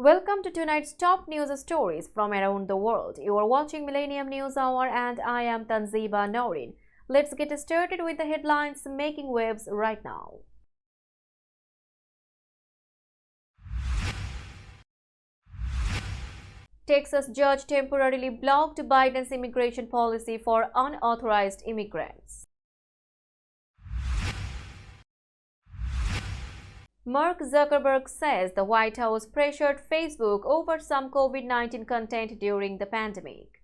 Welcome to tonight's top news stories from around the world. You are watching Millennium News Hour and I am Tanziba Noreen. Let's get started with the headlines making waves right now. Texas judge temporarily blocked Biden's immigration policy for unauthorized immigrants. Mark Zuckerberg says the White House pressured Facebook over some COVID-19 content during the pandemic.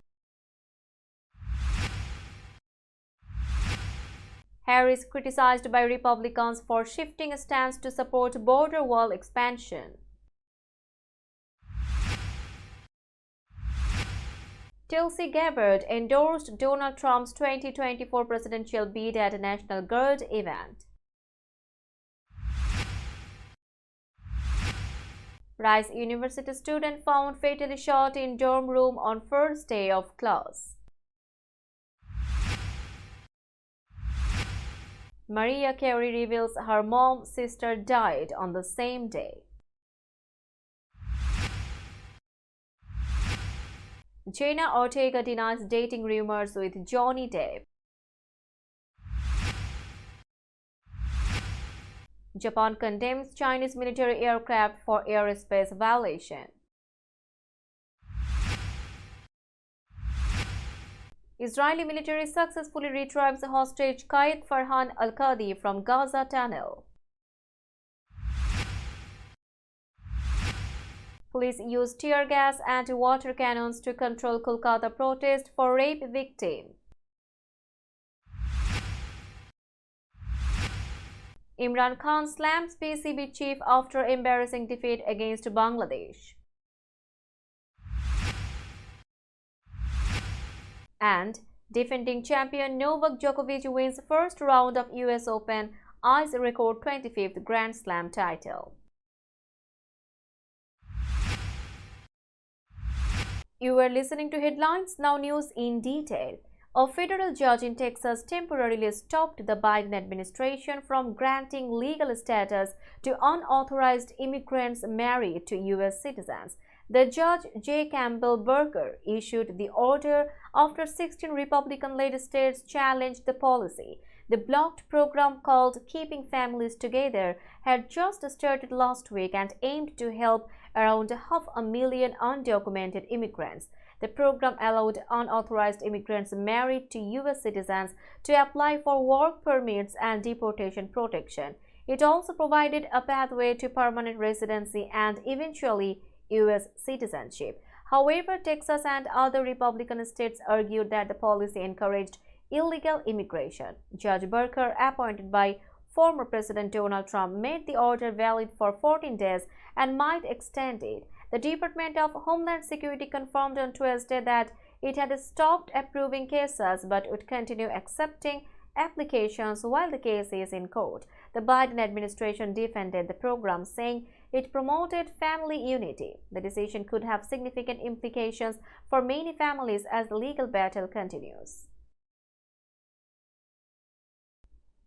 Harris criticized by Republicans for shifting a stance to support border wall expansion. Tulsi Gabbard endorsed Donald Trump's 2024 presidential bid at a National Guard event. Rice University student found fatally shot in dorm room on first day of class. Mariah Carey reveals her mom's sister died on the same day. Jenna Ortega denies dating rumors with Johnny Depp. Japan condemns Chinese military aircraft for airspace violation. Israeli military successfully retrieves hostage Khaled Farhan al-Qadi from Gaza tunnel. Police used tear gas and water cannons to control Kolkata protest for rape victim. Imran Khan slams PCB chief after embarrassing defeat against Bangladesh. And defending champion Novak Djokovic wins first round of US Open, eyes record 25th Grand Slam title. You are listening to Headlines, now news in detail. A federal judge in Texas temporarily stopped the Biden administration from granting legal status to unauthorized immigrants married to U.S. citizens. The judge, J. Campbell Berger, issued the order after 16 Republican-led states challenged the policy. The blocked program called Keeping Families Together had just started last week and aimed to help around 500,000 undocumented immigrants. The program allowed unauthorized immigrants married to U.S. citizens to apply for work permits and deportation protection. It also provided a pathway to permanent residency and eventually U.S. citizenship. However, Texas and other Republican states argued that the policy encouraged illegal immigration. Judge Berger, appointed by former President Donald Trump, made the order valid for 14 days and might extend it. The Department of Homeland Security confirmed on Tuesday that it had stopped approving cases but would continue accepting applications while the case is in court. The Biden administration defended the program, saying it promoted family unity. The decision could have significant implications for many families as the legal battle continues.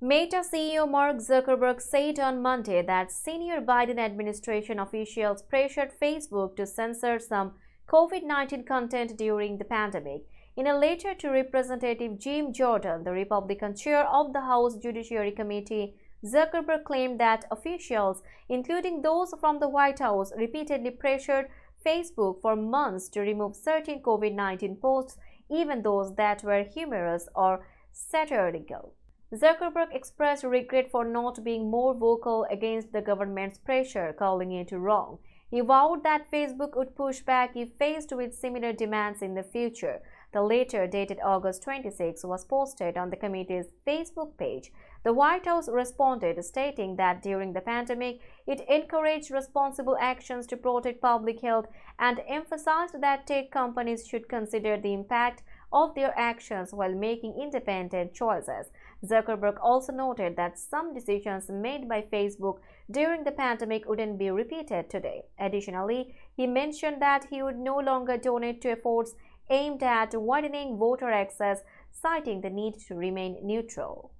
Meta CEO Mark Zuckerberg said on Monday that senior Biden administration officials pressured Facebook to censor some COVID-19 content during the pandemic. In a letter to Representative Jim Jordan, the Republican chair of the House Judiciary Committee, Zuckerberg claimed that officials, including those from the White House, repeatedly pressured Facebook for months to remove certain COVID-19 posts, even those that were humorous or satirical. Zuckerberg expressed regret for not being more vocal against the government's pressure, calling it wrong. He vowed that Facebook would push back if faced with similar demands in the future. The letter, dated August 26, was posted on the committee's Facebook page. The White House responded, stating that during the pandemic, it encouraged responsible actions to protect public health and emphasized that tech companies should consider the impact of their actions while making independent choices. Zuckerberg also noted that some decisions made by Facebook during the pandemic wouldn't be repeated today. Additionally, he mentioned that he would no longer donate to efforts aimed at widening voter access, citing the need to remain neutral.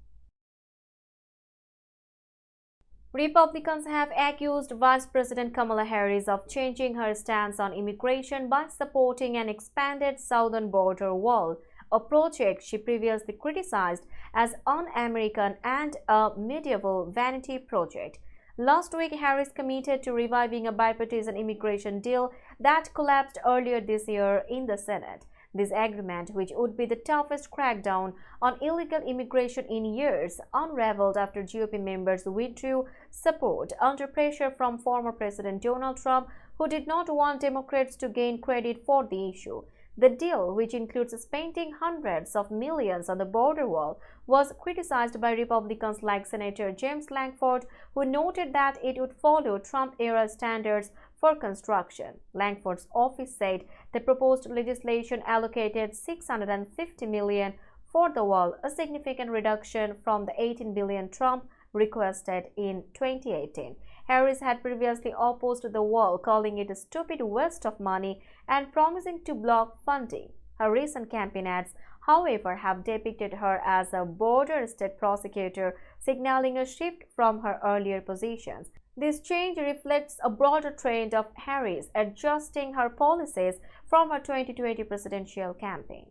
Republicans have accused Vice President Kamala Harris of changing her stance on immigration by supporting an expanded southern border wall, a project she previously criticized as un-American and a medieval vanity project. Last week, Harris committed to reviving a bipartisan immigration deal that collapsed earlier this year in the Senate. This agreement, which would be the toughest crackdown on illegal immigration in years, unraveled after GOP members withdrew support under pressure from former President Donald Trump, who did not want Democrats to gain credit for the issue. The deal, which includes spending hundreds of millions on the border wall, was criticized by Republicans like Senator James Lankford, who noted that it would follow Trump-era standards for construction. Lankford's office said the proposed legislation allocated $650 million for the wall, a significant reduction from the $18 billion Trump requested in 2018. Harris had previously opposed the wall, calling it a stupid waste of money and promising to block funding. Her recent campaign ads, however, have depicted her as a border state prosecutor, signaling a shift from her earlier positions. This change reflects a broader trend of Harris adjusting her policies from her 2020 presidential campaign.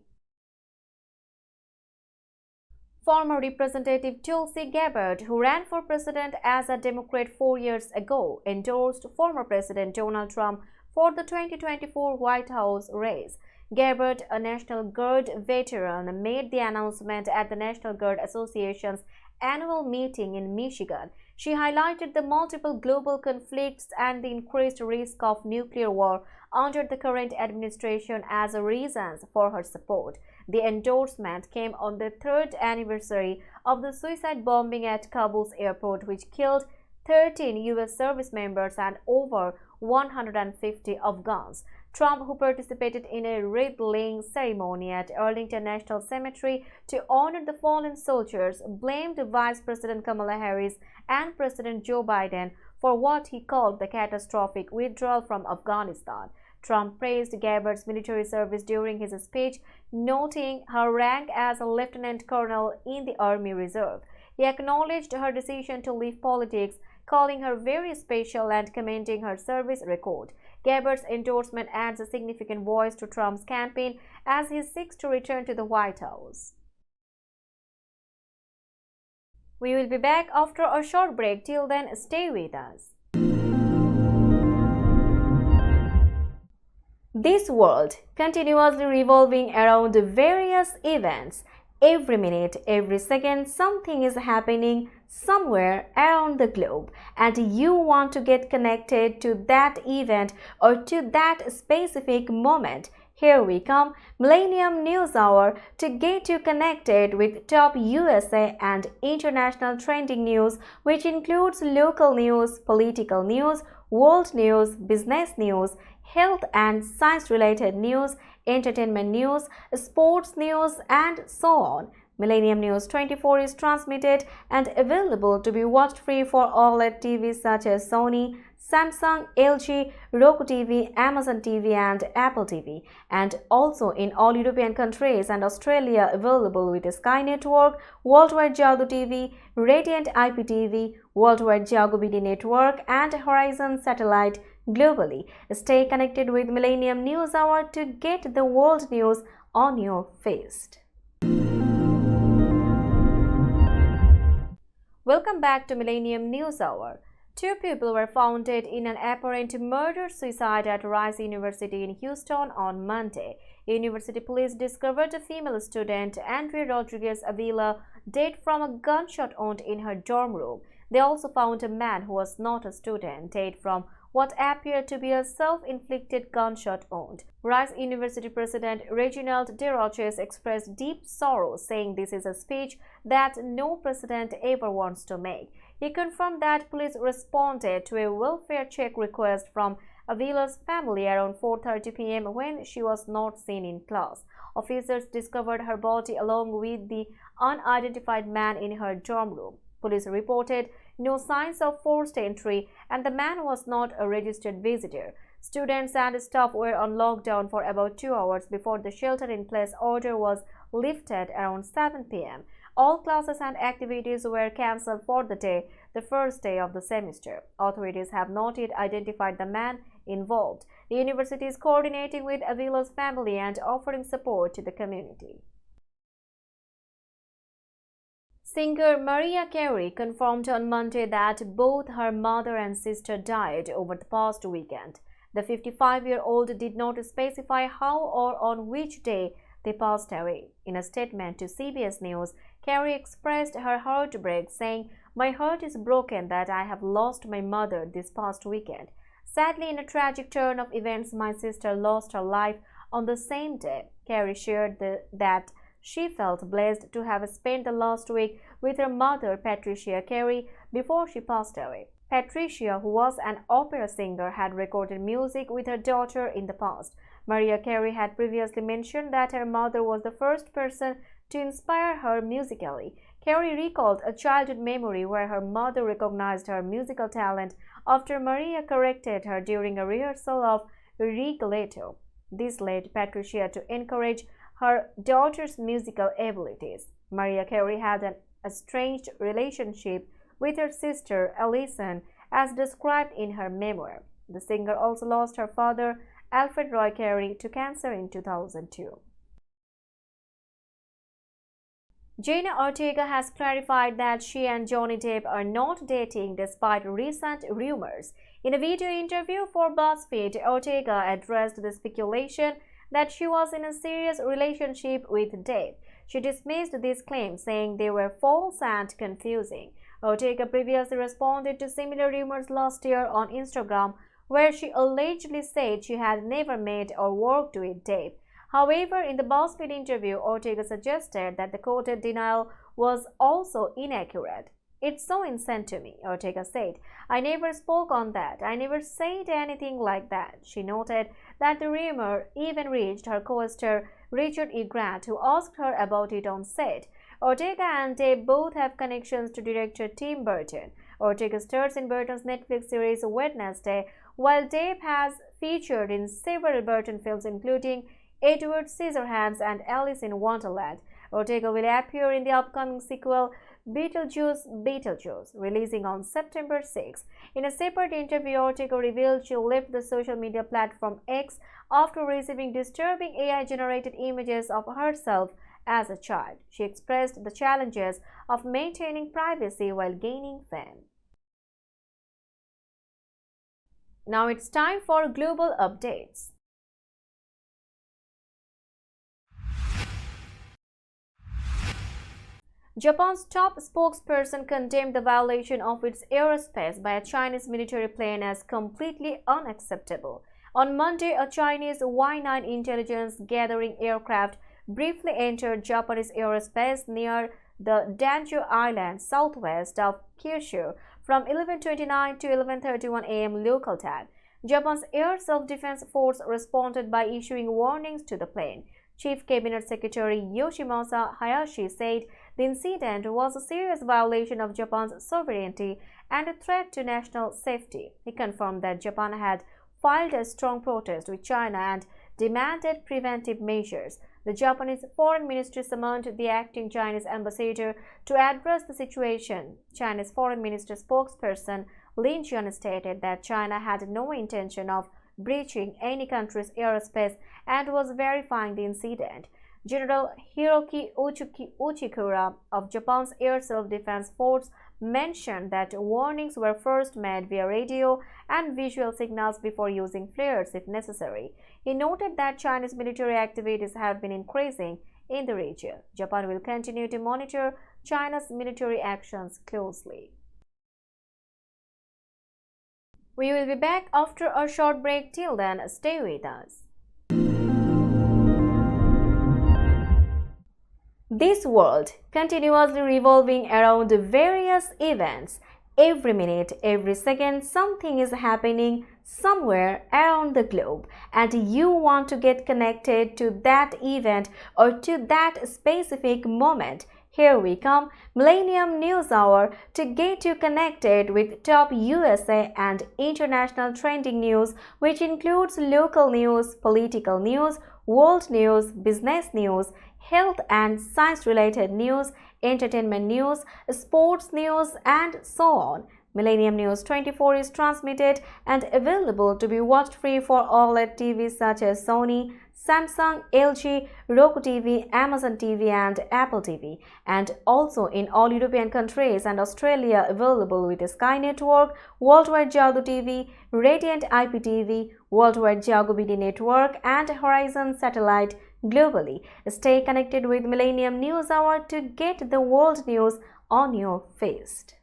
Former Representative Tulsi Gabbard, who ran for president as a Democrat 4 years ago, endorsed former President Donald Trump for the 2024 White House race. Gabbard, a National Guard veteran, made the announcement at the National Guard Association's annual meeting in Michigan. She highlighted the multiple global conflicts and the increased risk of nuclear war under the current administration as reasons for her support. The endorsement came on the third anniversary of the suicide bombing at Kabul's airport, which killed 13 U.S. service members and over 150 Afghans. Trump, who participated in a wreath-laying ceremony at Arlington National Cemetery to honor the fallen soldiers, blamed Vice President Kamala Harris and President Joe Biden for what he called the catastrophic withdrawal from Afghanistan. Trump praised Gabbard's military service during his speech, noting her rank as a lieutenant colonel in the Army Reserve. He acknowledged her decision to leave politics, calling her very special and commending her service record. Gabbard's endorsement adds a significant voice to Trump's campaign as he seeks to return to the White House. We will be back after a short break. Till then, stay with us. This world continuously revolving around various events. Every minute, every second, something is happening somewhere around the globe, and you want to get connected to that event or to that specific moment. Here we come, Millennium News Hour, to get you connected with top USA and international trending news, which includes local news, political news, world news, business news, health and science-related news, entertainment news, sports news, and so on. Millennium News 24 is transmitted and available to be watched free for OLED TVs such as Sony, Samsung, LG, Roku TV, Amazon TV, and Apple TV, and also in all European countries and Australia available with Sky Network, Worldwide Jago TV, Radiant IPTV, Worldwide Jago BD Network, and Horizon Satellite globally. Stay connected with Millennium News Hour to get the world news on your feed. Welcome back to Millennium News Hour. Two people were found dead in an apparent murder-suicide at Rice University in Houston on Monday. University police discovered a female student, Andrea Rodriguez Avila, dead from a gunshot wound in her dorm room. They also found a man who was not a student, dead from what appeared to be a self-inflicted gunshot wound. Rice University President Reginald DeRoches expressed deep sorrow, saying this is a speech that no president ever wants to make. He confirmed that police responded to a welfare check request from Avila's family around 4:30 p.m. when she was not seen in class. Officers discovered her body along with the unidentified man in her dorm room. Police reported no signs of forced entry, and the man was not a registered visitor. Students and staff were on lockdown for about 2 hours before the shelter-in-place order was lifted around 7 p.m. all classes and activities were cancelled for the day, the first day of the semester. Authorities have not yet identified the man involved. The university is coordinating with Avila's family and offering support to the community. Singer Mariah Carey confirmed on Monday that both her mother and sister died over the past weekend. The 55-year-old did not specify how or on which day they passed away. In a statement to CBS News, Carey expressed her heartbreak, saying, "My heart is broken that I have lost my mother this past weekend. Sadly, in a tragic turn of events, my sister lost her life on the same day." Carey shared that she felt blessed to have spent the last week with her mother, Patricia Carey, before she passed away. Patricia, who was an opera singer, had recorded music with her daughter in the past. Mariah Carey had previously mentioned that her mother was the first person to inspire her musically. Carey recalled a childhood memory where her mother recognized her musical talent after Mariah corrected her during a rehearsal of Rigoletto. This led Patricia to encourage her daughter's musical abilities. Mariah Carey had an estranged relationship with her sister Alison, as described in her memoir. The singer also lost her father, Alfred Roy Carey, to cancer in 2002. Jenna Ortega has clarified that she and Johnny Depp are not dating despite recent rumors. In a video interview for BuzzFeed, Ortega addressed the speculation that she was in a serious relationship with Depp. She dismissed these claims, saying they were false and confusing. Ortega previously responded to similar rumors last year on Instagram, where she allegedly said she had never met or worked with Depp. However, in the BuzzFeed interview, Ortega suggested that the quoted denial was also inaccurate. "It's so insane to me," Ortega said. "I never spoke on that. I never said anything like that." She noted that the rumor even reached her co-star Richard E. Grant, who asked her about it on set. Ortega and Depp both have connections to director Tim Burton. Ortega stars in Burton's Netflix series Wednesday, while Depp has featured in several Burton films including Edward Scissorhands and Alice in Wonderland. Ortega will appear in the upcoming sequel Beetlejuice, releasing on September 6. In a separate interview, Ortega revealed she left the social media platform X after receiving disturbing AI-generated images of herself as a child. She expressed the challenges of maintaining privacy while gaining fame. Now it's time for global updates. Japan's top spokesperson condemned the violation of its airspace by a Chinese military plane as completely unacceptable. On Monday, a Chinese Y-9 intelligence gathering aircraft briefly entered Japanese airspace near the Danjo Island, southwest of Kyushu, from 11:29 to 11:31 a.m. local time. Japan's Air Self-Defense Force responded by issuing warnings to the plane. Chief Cabinet Secretary Yoshimasa Hayashi said the incident was a serious violation of Japan's sovereignty and a threat to national safety. He confirmed that Japan had filed a strong protest with China and demanded preventive measures. The Japanese Foreign Ministry summoned the acting Chinese ambassador to address the situation. Chinese Foreign Ministry spokesperson Lin Jian stated that China had no intention of breaching any country's airspace and was verifying the incident. General Hiroki Uchikura of Japan's Air Self-Defense Force mentioned that warnings were first made via radio and visual signals before using flares if necessary. He noted that Chinese military activities have been increasing in the region. Japan will continue to monitor China's military actions closely. We will be back after a short break. Till then, stay with us. This world continuously revolving around various events. Every minute, every second, something is happening somewhere around the globe, and you want to get connected to that event or to that specific moment. Here we come, Millennium News Hour, to get you connected with top USA and international trending news, which includes local news, political news, world news, business news, health and science-related news, entertainment news, sports news, and so on. Millennium News 24 is transmitted and available to be watched free for OLED TVs such as Sony, Samsung, LG, Roku TV, Amazon TV and Apple TV, and also in all European countries and Australia available with Sky Network, Worldwide Jago TV, Radiant IPTV, Worldwide Jago BD Network and Horizon Satellite globally. Stay connected with Millennium News Hour to get the world news on your fist.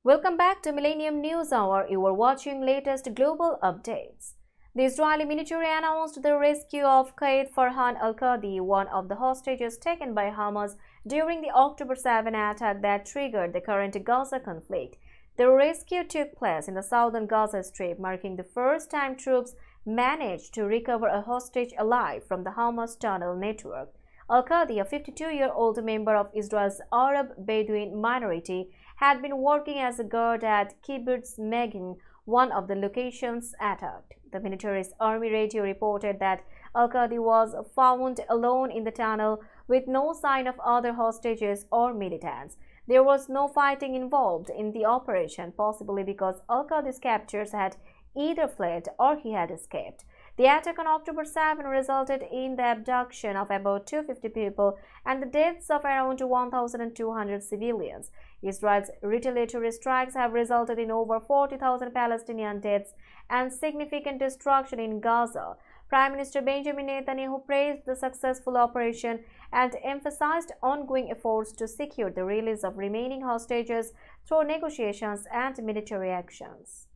Welcome back to Millennium News Hour. You are watching latest global updates. The Israeli military announced the rescue of Qaid Farhan al-Qadi, one of the hostages taken by Hamas during the October 7 attack that triggered the current Gaza conflict. The rescue took place in the southern Gaza Strip, marking the first time troops managed to recover a hostage alive from the Hamas tunnel network. Al-Qadi, a 52-year-old member of Israel's Arab Bedouin minority, had been working as a guard at Kibbutz Megin, one of the locations attacked. The military's army radio reported that Al-Qadi was found alone in the tunnel with no sign of other hostages or militants. There was no fighting involved in the operation, possibly because Al-Qadi's captors had either fled or he had escaped. The attack on October 7 resulted in the abduction of about 250 people and the deaths of around 1,200 civilians. Israel's retaliatory strikes have resulted in over 40,000 Palestinian deaths and significant destruction in Gaza. Prime Minister Benjamin Netanyahu praised the successful operation and emphasized ongoing efforts to secure the release of remaining hostages through negotiations and military actions.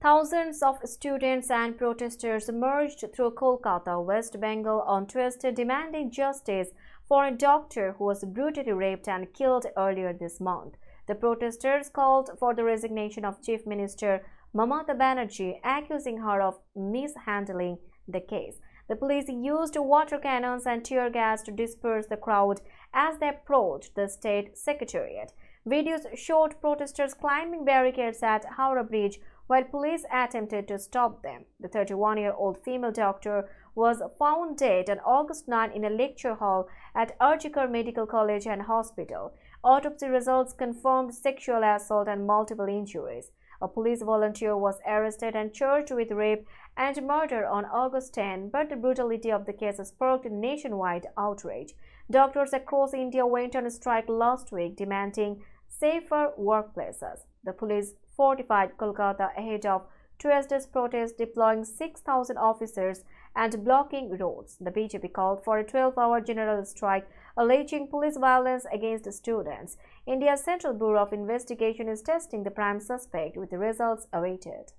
Thousands of students and protesters marched through Kolkata, West Bengal on Tuesday demanding justice for a doctor who was brutally raped and killed earlier this month. The protesters called for the resignation of Chief Minister Mamata Banerjee, accusing her of mishandling the case. The police used water cannons and tear gas to disperse the crowd as they approached the state secretariat. Videos showed protesters climbing barricades at Howrah Bridge while police attempted to stop them. The 31-year-old female doctor was found dead on August 9 in a lecture hall at Arjikar Medical College and Hospital. Autopsy results confirmed sexual assault and multiple injuries. A police volunteer was arrested and charged with rape and murder on August 10, but the brutality of the case sparked nationwide outrage. Doctors across India went on strike last week demanding safer workplaces. The police fortified Kolkata ahead of Tuesday's protest, deploying 6,000 officers and blocking roads. The BJP called for a 12-hour general strike, alleging police violence against students. India's Central Bureau of Investigation is testing the prime suspect, with the results awaited.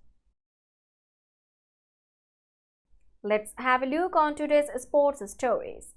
Let's have a look on today's sports stories.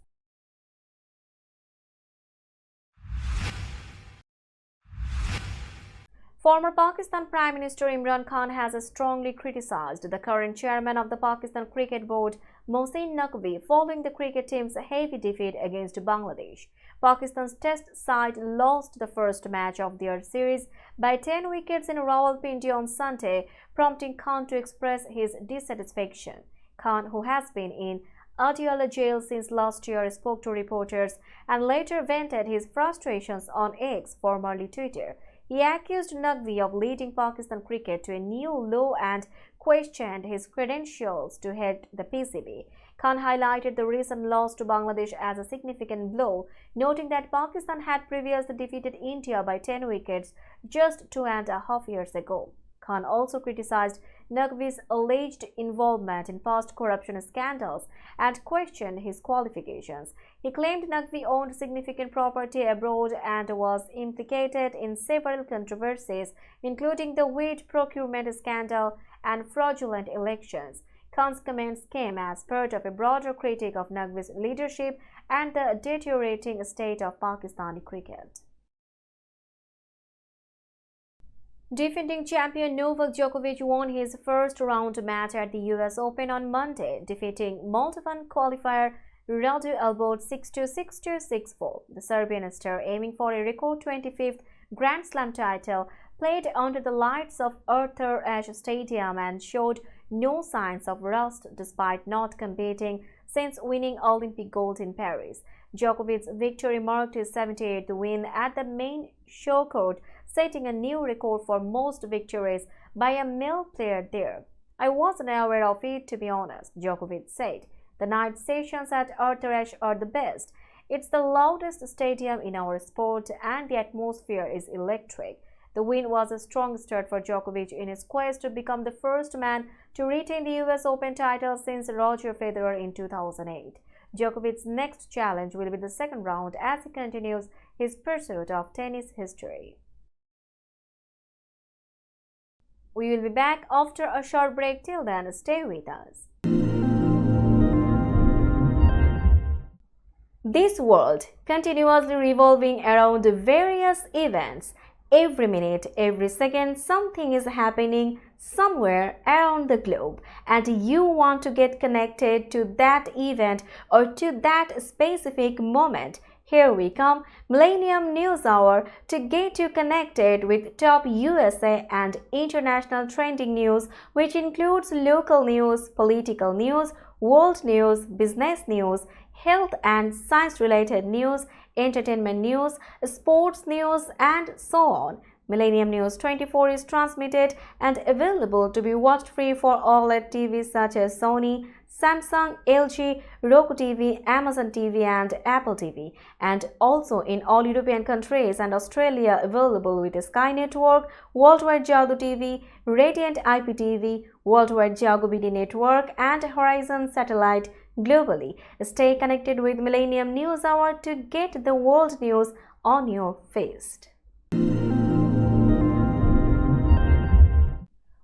Former Pakistan Prime Minister Imran Khan has strongly criticized the current chairman of the Pakistan Cricket Board, Mohsin Naqvi, following the cricket team's heavy defeat against Bangladesh. Pakistan's test side lost the first match of their series by 10 wickets in Rawalpindi on Sunday, prompting Khan to express his dissatisfaction. Khan, who has been in Adiala jail since last year, spoke to reporters and later vented his frustrations on X, formerly Twitter. He accused Naqvi of leading Pakistan cricket to a new low and questioned his credentials to head the PCB. Khan highlighted the recent loss to Bangladesh as a significant blow, noting that Pakistan had previously defeated India by 10 wickets just 2.5 years ago. Khan also criticized Naqvi's alleged involvement in past corruption scandals and questioned his qualifications. He claimed Naqvi owned significant property abroad and was implicated in several controversies, including the wheat procurement scandal and fraudulent elections. Khan's comments came as part of a broader critique of Naqvi's leadership and the deteriorating state of Pakistani cricket. Defending champion Novak Djokovic won his first-round match at the US Open on Monday, defeating Moldovan qualifier Radu Albot 6-2, 6-2, 6-4. The Serbian star, aiming for a record 25th Grand Slam title, played under the lights of Arthur Ashe Stadium and showed no signs of rust despite not competing since winning Olympic gold in Paris. Djokovic's victory marked his 78th win at the main show court, setting a new record for most victories by a male player there. "I wasn't aware of it, to be honest," Djokovic said. "The night sessions at Arthur Ashe are the best. It's the loudest stadium in our sport and the atmosphere is electric." The win was a strong start for Djokovic in his quest to become the first man to retain the US Open title since Roger Federer in 2008. Djokovic's next challenge will be the second round as he continues his pursuit of tennis history. We will be back after a short break. Till then, stay with us. This world continuously revolving around various events. Every minute, every second, something is happening somewhere around the globe, and you want to get connected to that event or to that specific moment. Here we come, Millennium News Hour, to get you connected with top USA and international trending news, which includes local news, political news, world news, business news, health and science-related news, entertainment news, sports news, and so on. Millennium News 24 is transmitted and available to be watched free for OLED TVs such as Sony, Samsung, LG, Roku TV, Amazon TV, and Apple TV, and also in all European countries and Australia available with Sky Network, Worldwide Jago TV, Radiant IPTV, Worldwide Jago BD Network, and Horizon Satellite globally. Stay connected with Millennium News Hour to get the world news on your fist.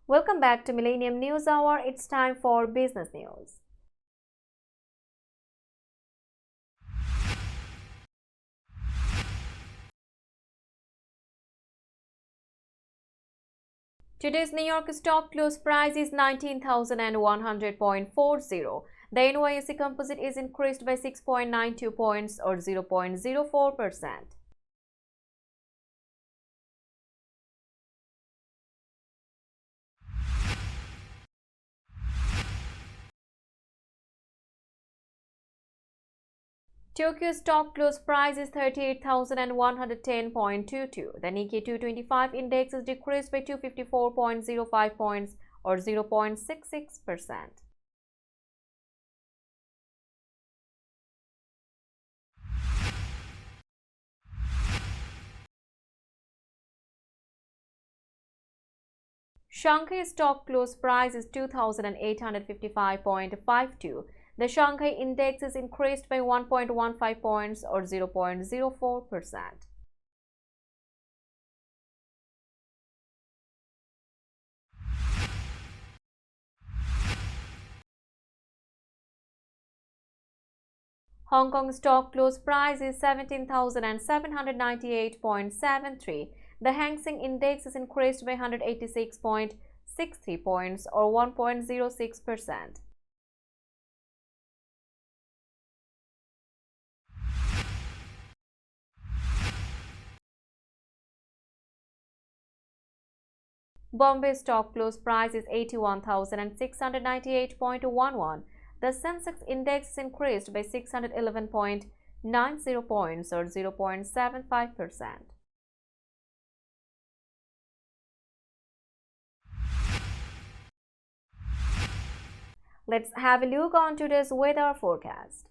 Welcome back to Millennium News Hour. It's time for business news. Today's New York stock close price is 19,100.40. The NYSE Composite is increased by 6.92 points or 0.04%. Tokyo stock close price is 38,110.22. The Nikkei 225 index is decreased by 254.05 points or 0.66%. Shanghai stock close price is 2,855.52. The Shanghai index is increased by 1.15 points or 0.04%. Hong Kong stock close price is 17,798.73. The Hang Seng index is increased by 186.63 points or 1.06%. Bombay stock close price is 81,698.11. The Sensex index is increased by 611.90 points or 0.75%. Let's have a look on today's weather forecast.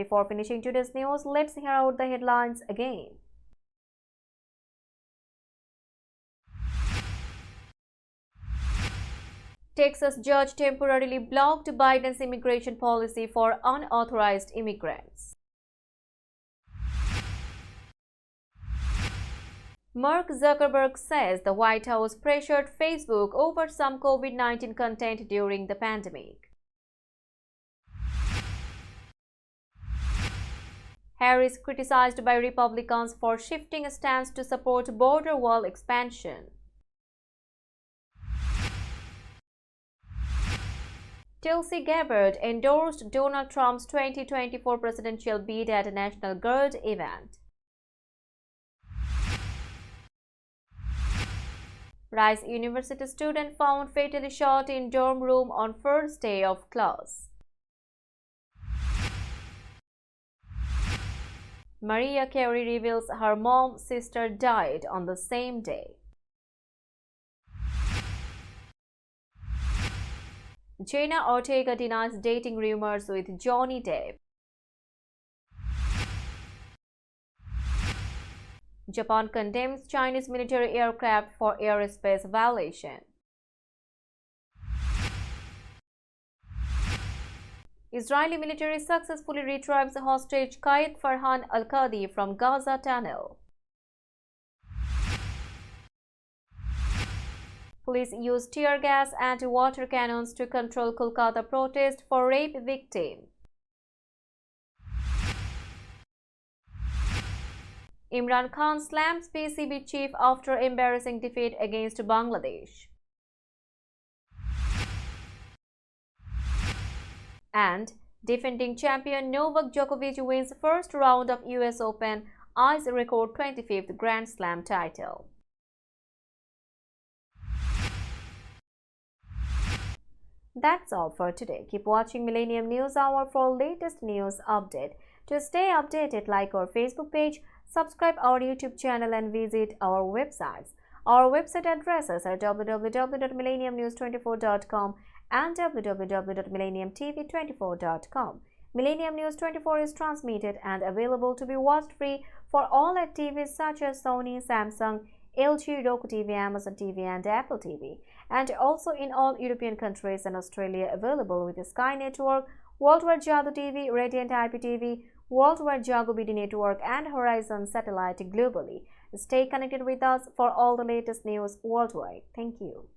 before finishing today's news, let's hear out the headlines again. Texas judge temporarily blocked Biden's immigration policy for unauthorized immigrants. Mark Zuckerberg says the White House pressured Facebook over some COVID-19 content during the pandemic. Harris criticized by Republicans for shifting a stance to support border wall expansion. Tulsi Gabbard endorsed Donald Trump's 2024 presidential bid at a National Guard event. Rice University student found fatally shot in dorm room on first day of class. Mariah Carey reveals her mom's sister died on the same day. Jenna Ortega denies dating rumors with Johnny Depp. Japan condemns Chinese military aircraft for airspace violation. Israeli military successfully retrieves hostage Qaid Farhan al-Qadi from Gaza tunnel. Police used tear gas and water cannons to control Kolkata protest for rape victim. Imran Khan slams PCB chief after embarrassing defeat against Bangladesh. And defending champion Novak Djokovic wins first round of US Open, eyes record 25th Grand Slam title. That's all for today. Keep watching Millennium News Hour for latest news update. To stay updated, like our Facebook page, subscribe our YouTube channel and visit our websites. Our website addresses are www.millenniumnews24.com and www.millenniumtv24.com. Millennium News 24 is transmitted and available to be watched free for all at TVs such as Sony, Samsung, LG, Roku TV, Amazon TV and Apple TV, and also in all European countries and Australia, available with the Sky Network, Worldwide Jago TV, Radiant IPTV, Worldwide Jago BD Network and Horizon Satellite globally. Stay connected with us for all the latest news worldwide. Thank you.